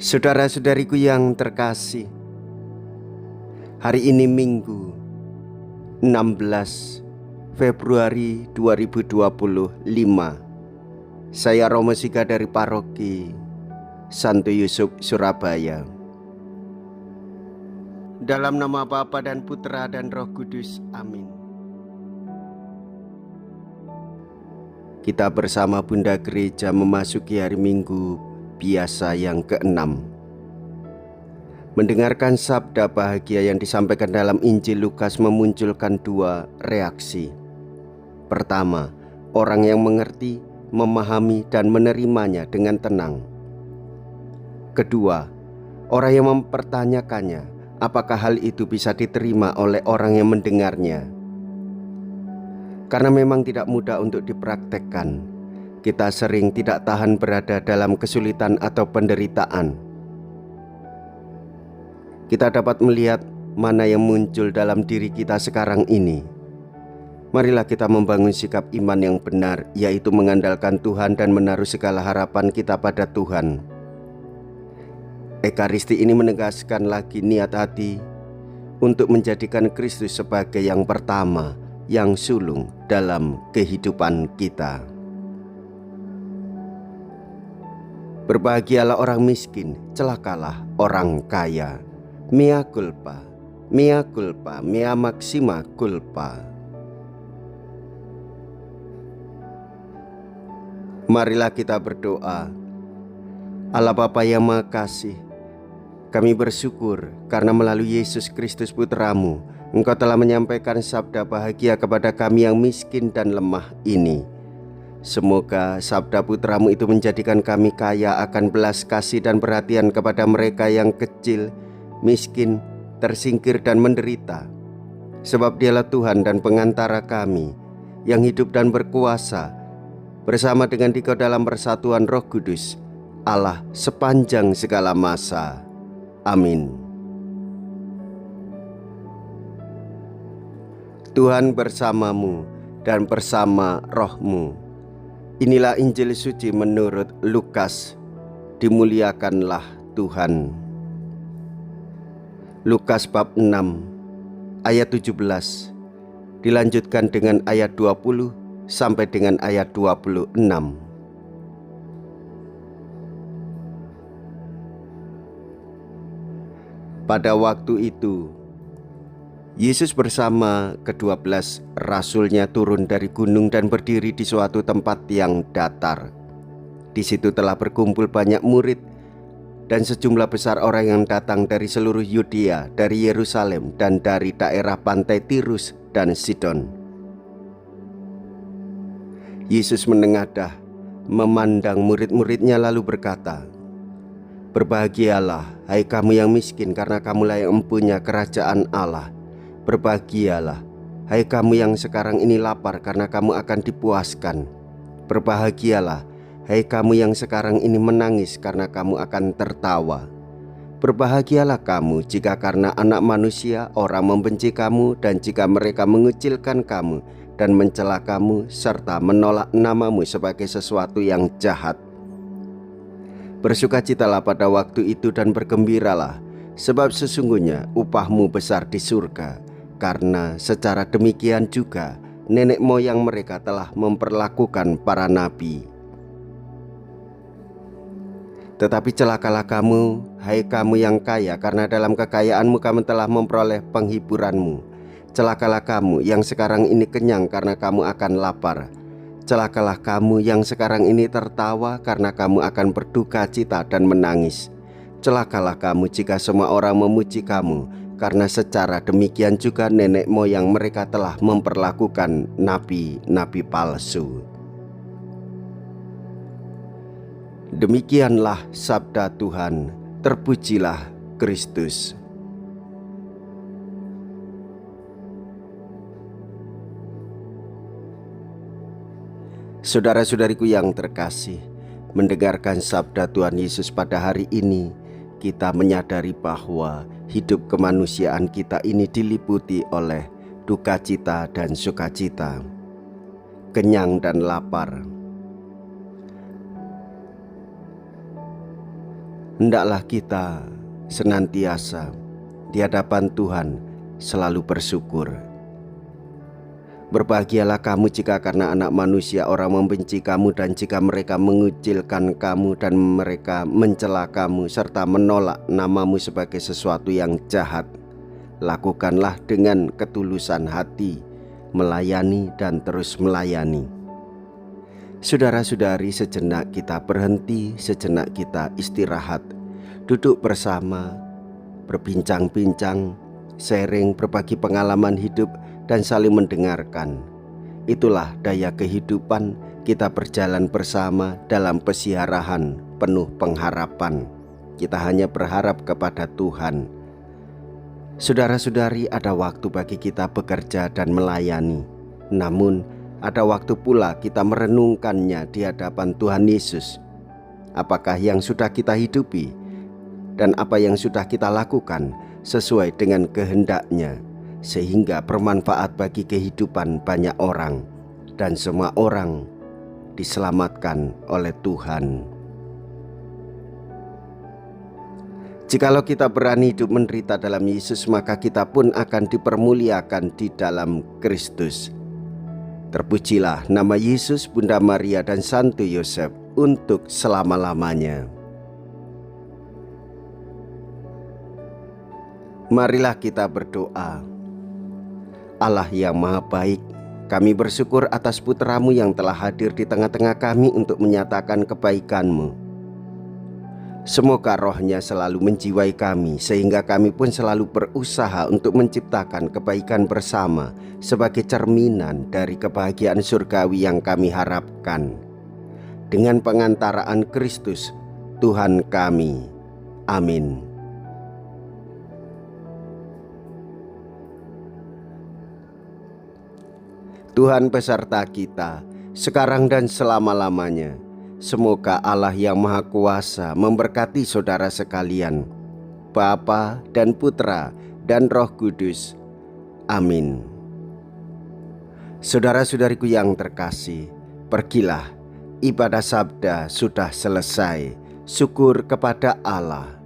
Saudara-saudariku yang terkasih, hari ini Minggu 16 Februari 2025. Saya Romo Sika dari Paroki Santo Yusuf, Surabaya. Dalam nama Bapa dan Putra dan Roh Kudus, amin. Kita bersama Bunda Gereja memasuki hari Minggu biasa yang ke-6, mendengarkan sabda bahagia yang disampaikan dalam Injil Lukas memunculkan dua reaksi. Pertama, orang yang mengerti, memahami dan menerimanya dengan tenang. Kedua, orang yang mempertanyakannya, apakah hal itu bisa diterima oleh orang yang mendengarnya. Karena memang tidak mudah untuk dipraktekkan, kita sering tidak tahan berada dalam kesulitan atau penderitaan. Kita dapat melihat mana yang muncul dalam diri kita sekarang ini. Marilah kita membangun sikap iman yang benar, yaitu mengandalkan Tuhan dan menaruh segala harapan kita pada Tuhan. Ekaristi ini menegaskan lagi niat hati untuk menjadikan Kristus sebagai yang pertama, yang sulung dalam kehidupan kita. Berbahagialah orang miskin, celakalah orang kaya. Mea culpa, mea culpa, mea maxima culpa. Marilah kita berdoa. Allah Bapa yang Maha Kasih, kami bersyukur karena melalui Yesus Kristus Putra-Mu, Engkau telah menyampaikan sabda bahagia kepada kami yang miskin dan lemah ini. Semoga sabda Putra-Mu itu menjadikan kami kaya akan belas kasih dan perhatian kepada mereka yang kecil, miskin, tersingkir dan menderita. Sebab Dialah Tuhan dan pengantara kami, yang hidup dan berkuasa, bersama dengan Dikau dalam persatuan Roh Kudus, Allah sepanjang segala masa. Amin. Tuhan bersamamu dan bersama rohmu. Inilah Injil suci menurut Lukas. Dimuliakanlah Tuhan. Lukas bab 6 ayat 17 dilanjutkan dengan ayat 20 sampai dengan ayat 26. Pada waktu itu Yesus bersama ke-12 rasulnya turun dari gunung dan berdiri di suatu tempat yang datar. Di situ telah berkumpul banyak murid dan sejumlah besar orang yang datang dari seluruh Yudea, dari Yerusalem dan dari daerah pantai Tirus dan Sidon. Yesus menengadah, memandang murid-muridnya lalu berkata, "Berbahagialah, hai kamu yang miskin, karena kamulah yang mempunyai kerajaan Allah. Berbahagialah, hai kamu yang sekarang ini lapar, karena kamu akan dipuaskan. Berbahagialah, hai kamu yang sekarang ini menangis, karena kamu akan tertawa. Berbahagialah kamu jika karena Anak Manusia orang membenci kamu, dan jika mereka mengucilkan kamu dan mencela kamu, serta menolak namamu sebagai sesuatu yang jahat. Bersukacitalah pada waktu itu dan bergembiralah, sebab sesungguhnya upahmu besar di surga. Karena secara demikian juga nenek moyang mereka telah memperlakukan para nabi. Tetapi celakalah kamu, hai kamu yang kaya, karena dalam kekayaanmu kamu telah memperoleh penghiburanmu. Celakalah kamu yang sekarang ini kenyang, karena kamu akan lapar. Celakalah kamu yang sekarang ini tertawa, karena kamu akan berduka cita dan menangis. Celakalah kamu jika semua orang memuji kamu, karena secara demikian juga nenek moyang mereka telah memperlakukan nabi-nabi palsu." Demikianlah sabda Tuhan. Terpujilah Kristus. Saudara-saudariku yang terkasih, mendengarkan sabda Tuhan Yesus pada hari ini, kita menyadari bahwa hidup kemanusiaan kita ini diliputi oleh duka cita dan sukacita, kenyang dan lapar. hendaklah kita senantiasa di hadapan Tuhan selalu bersyukur. Berbahagialah kamu jika karena Anak Manusia orang membenci kamu, dan jika mereka mengucilkan kamu dan mereka mencela kamu serta menolak namamu sebagai sesuatu yang jahat. Lakukanlah dengan ketulusan hati, melayani dan terus melayani. Saudara-saudari, sejenak kita berhenti, sejenak kita istirahat, duduk bersama, berbincang-bincang, sharing, berbagi pengalaman hidup, dan saling mendengarkan. Itulah daya kehidupan kita berjalan bersama dalam pesiarahan penuh pengharapan. Kita hanya berharap kepada Tuhan. Saudara-saudari, ada waktu bagi kita bekerja dan melayani. Namun, ada waktu pula kita merenungkannya di hadapan Tuhan Yesus. Apakah yang sudah kita hidupi dan apa yang sudah kita lakukan sesuai dengan kehendak-Nya, sehingga bermanfaat bagi kehidupan banyak orang dan semua orang diselamatkan oleh Tuhan. Jikalau kita berani hidup menderita dalam Yesus, maka kita pun akan dipermuliakan di dalam Kristus. Terpujilah nama Yesus, Bunda Maria, dan Santo Yosef untuk selama-lamanya. Marilah kita berdoa. Allah yang Maha Baik, kami bersyukur atas putra-Mu yang telah hadir di tengah-tengah kami untuk menyatakan kebaikan-Mu. Semoga rohnya selalu menjiwai kami, sehingga kami pun selalu berusaha untuk menciptakan kebaikan bersama sebagai cerminan dari kebahagiaan surgawi yang kami harapkan. Dengan pengantaraan Kristus, Tuhan kami. Amin. Tuhan beserta kita, sekarang dan selama-lamanya. Semoga Allah yang Maha Kuasa memberkati saudara sekalian, Bapa dan Putra dan Roh Kudus. Amin. Saudara-saudariku yang terkasih, pergilah, ibadah sabda sudah selesai. Syukur kepada Allah.